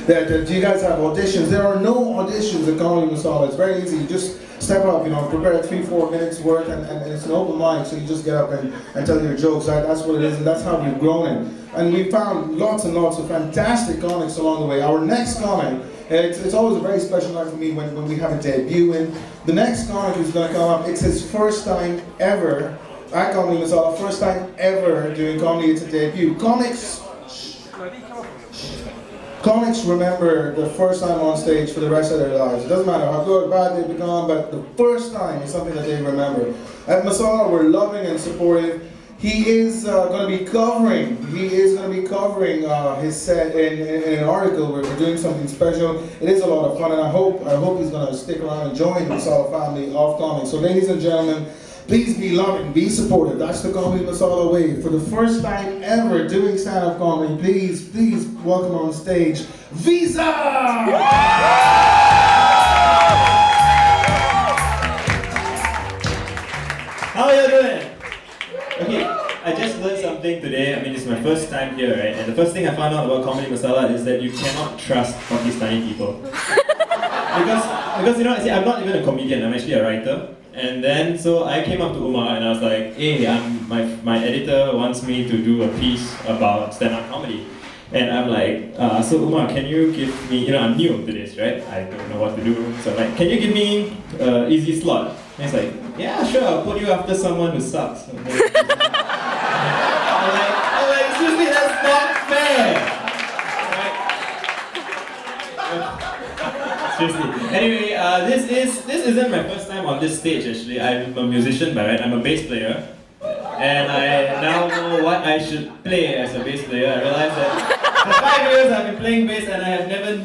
Do you guys have auditions? There are no auditions at Comedy Masala. It's very easy. You just step up, prepare 3-4 minutes worth, and it's an open mic, so you just get up and tell your jokes. That's what it is, and that's how we've grown it. And we found lots and lots of fantastic comics along the way. Our next comic, it's always a very special night for me when we have a debut. And the next comic who's going to come up, it's his first time ever at Comedy Masala, first time ever doing comedy. It's a debut. Comics remember the first time on stage for the rest of their lives. It doesn't matter how good or bad they've become, but the first time is something that they remember. At Masala, we're loving and supportive. He is going to be covering his set in an article where we're doing something special. It is a lot of fun, and I hope he's going to stick around and join the Masala family of comics. So ladies and gentlemen, please be loving, be supportive. That's the Comedy Masala way. For the first time ever doing stand-up comedy, please welcome on stage, Visa! How are you doing? Okay, I just learned something today. I mean, it's my first time here, right? And the first thing I found out about Comedy Masala is that you cannot trust Pakistani people. because see, I'm not even a comedian, I'm actually a writer. And then, so I came up to Umar and I was like, hey, my editor wants me to do a piece about stand-up comedy. And I'm like, so Umar, can you give me, I'm new to this, right? I don't know what to do. So I'm like, can you give me an easy slot? And he's like, yeah, sure, I'll put you after someone who sucks. I'm like, seriously, that's not fair! Seriously. Anyway, this isn't my first time on this stage actually. I'm a musician by right, I'm a bass player. And I now know what I should play as a bass player. I realized that for 5 years I've been playing bass and I have never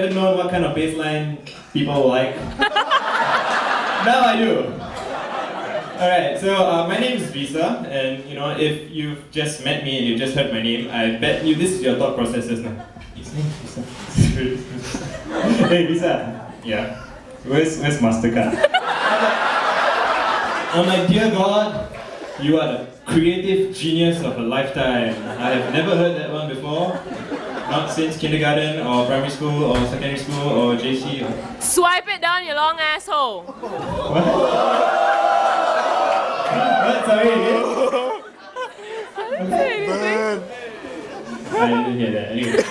known what kind of bass line people like. Now I do. Alright, so my name is Visa, and if you've just met me and you've just heard my name, I bet you this is your thought processes now. His name is Visa. Hey Visa. Yeah. Where's MasterCard? I'm like, dear God, you are the creative genius of a lifetime. I have never heard that one before. Not since kindergarten or primary school or secondary school or JC. Swipe it down, you long asshole. What? What? Sorry again? I didn't hear that. Anyway.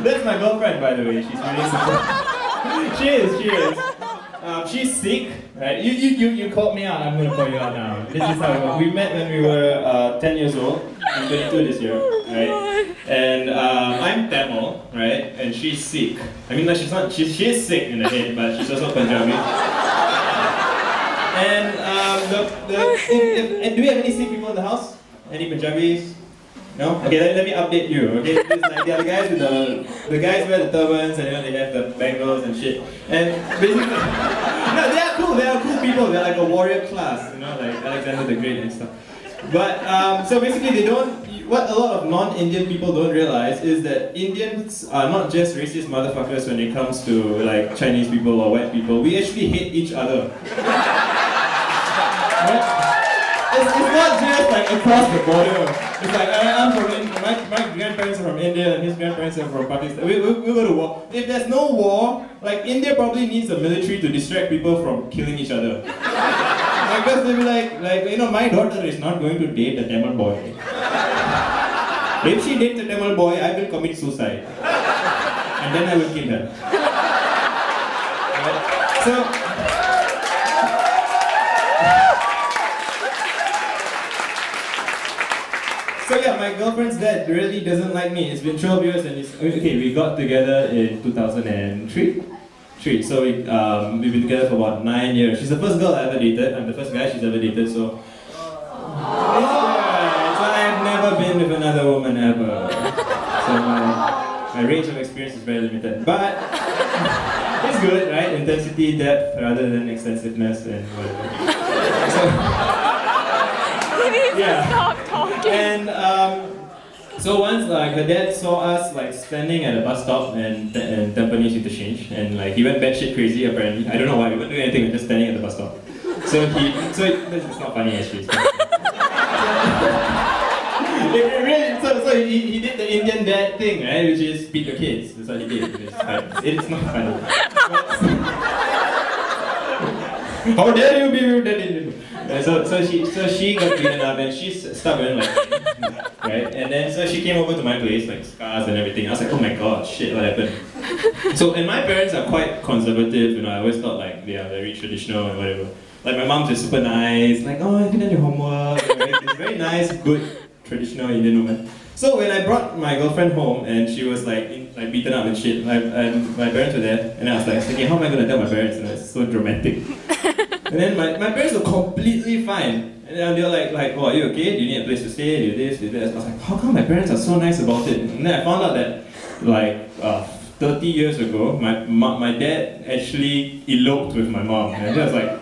That's my girlfriend, by the way. She's really supportive. She is. She's sick, right? You called me out. I'm gonna call you out now. This is how it works. We met when we were 10 years old. I'm 22 this year, right? And I'm Tamil, right? And she's sick. I mean, no, she's not. She is sick in the head, but she's also Punjabi. And do we have any sick people in the house? Any Punjabis? No? Okay, let me update you. Okay, this is like, they are the guys with the guys wear the turbans and they have the bangles and shit. And basically, no, they are cool people. They're like a warrior class, like Alexander the Great and stuff. But so basically, they don't. What a lot of non-Indian people don't realize is that Indians are not just racist motherfuckers when it comes to like Chinese people or white people. We actually hate each other. Right? It's not just like across the border. It's like I'm from India, my grandparents are from India and his grandparents are from Pakistan. We go to war. If there's no war, like India probably needs the military to distract people from killing each other. Because they'll be like, my daughter is not going to date a Tamil boy. If she dates a Tamil boy, I will commit suicide. And then I will kill her. Right? So yeah, my girlfriend's dad really doesn't like me. It's been 12 years and we got together in 2003. So we've been together for about 9 years. She's the first girl I ever dated. I'm the first guy she's ever dated, so... Yeah, so I've never been with another woman ever. So my range of experience is very limited. But it's good, right? Intensity, depth, rather than extensiveness and whatever. So, yeah. Stop talking. And so once her dad saw us standing at a bus stop and Tampines Interchange, and he went batshit crazy apparently. I don't know why, we weren't doing anything, we were just standing at the bus stop. So it's not funny actually. So So he did the Indian dad thing, right? Which is beat your kids. That's what he did. It's not funny. How dare you be that Indian? So she got beaten up and she's stubborn like me, right? And then so she came over to my place, like scars and everything. I was like, oh my god, shit, what happened? So, and my parents are quite conservative, you know, I always thought like they are very traditional and whatever. Like my mom's just super nice, like, oh, have you done your homework? It's very nice, good, traditional Indian woman. So when I brought my girlfriend home and she was like beaten up and shit, and my parents were there, and I was like thinking, how am I going to tell my parents? And it's so dramatic. And then my parents were completely fine. And then they were like, oh, are you okay? Do you need a place to stay? Do this, do this? I was like, how come my parents are so nice about it? And then I found out that like 30 years ago, my dad actually eloped with my mom. And I was like,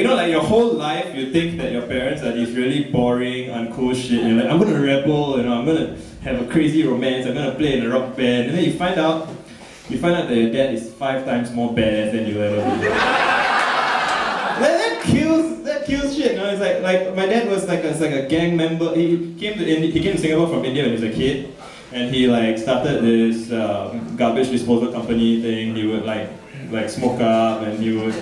you know, like your whole life you think that your parents are these really boring, uncool shit. And you're like, I'm gonna rebel, you know, I'm gonna have a crazy romance, I'm gonna play in a rock band. And then you find out that your dad is 5 times more badass than you ever be. That kills shit, you know? It's like my dad was like a gang member. He came to Singapore from India when he was a kid. And he like started this garbage disposal company thing. He would like smoke up and he would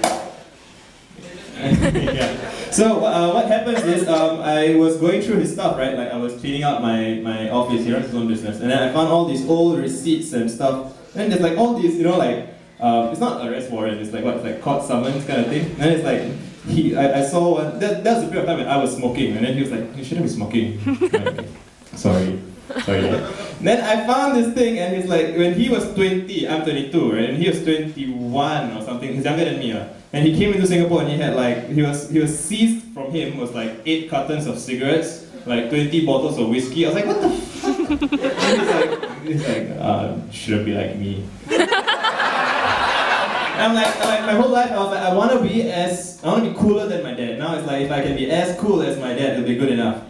yeah. So what happens is I was going through his stuff, right? Like I was cleaning out my office. He runs his own business, and then I found all these old receipts and stuff. And there's like all these, you know, like it's not arrest warrant. It's like what, it's like court summons kind of thing. And then it's like I saw one. That was the period of time when I was smoking, and then he was like, you shouldn't be smoking. Like, sorry. Then I found this thing, and it's like when he was 20, I'm 22, right? And he was 21 or something. He's younger than me, and he came into Singapore, and he had like he was seized from him was like 8 cartons of cigarettes, like 20 bottles of whiskey. I was like, what the fuck? And he's like, shouldn't be like me. I'm like my whole life I was like, I want to be cooler than my dad. Now it's like if I can be as cool as my dad, it'll be good enough.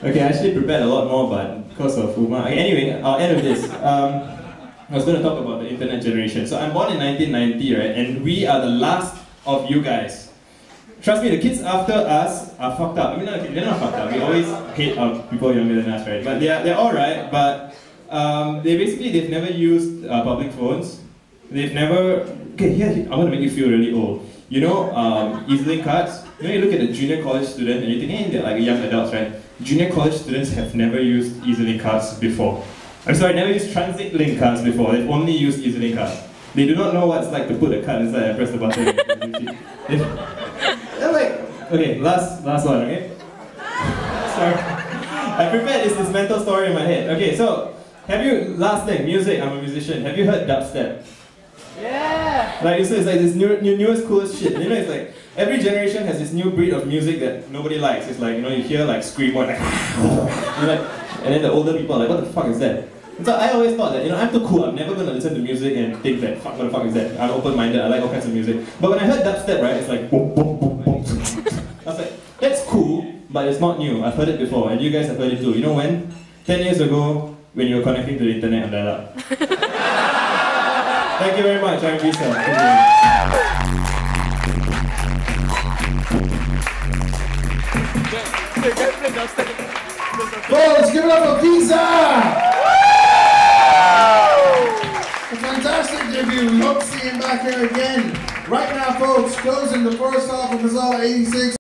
Okay, I actually prepared a lot more, but because of Uma. Okay, anyway, I'll end with this. I was going to talk about the internet generation. So I'm born in 1990, right? And we are the last of you guys. Trust me, the kids after us are fucked up. I mean, they're not fucked up. We always hate people younger than us, right? But they're alright, but they've never used public phones. They've never... Okay, here, I'm going to make you feel really old. You know, EZ-Link cards? You know, you look at a junior college student and you think, hey, they're like young adults, right? Junior college students have never used EZ-Link cards before. I'm sorry, never used transit link cards before. They've only used EZ-Link cards. They do not know what it's like to put a card inside and press the button. They're like, okay, last one, okay? Sorry. I prepared this mental story in my head. Okay, so, last thing, music, I'm a musician. Have you heard dubstep? Yeah! Like, it's like this newest, coolest shit. You know, it's like, every generation has this new breed of music that nobody likes. It's like, you know, you hear like screamo and and then the older people are like, what the fuck is that? And so I always thought that, you know, I'm too cool, I'm never going to listen to music and think that, fuck, what the fuck is that? I'm open-minded, I like all kinds of music. But when I heard dubstep, right, it's like, boom, boom, boom, boom. I was like, that's cool, but it's not new. I've heard it before, and you guys have heard it too. You know when? 10 years ago, when you were connecting to the internet on dial-up. Thank you very much, I'm Visa. Folks, give it up for Visa! A fantastic debut. We hope to see him back here again. Right now, folks, closing the first half of Masala 86.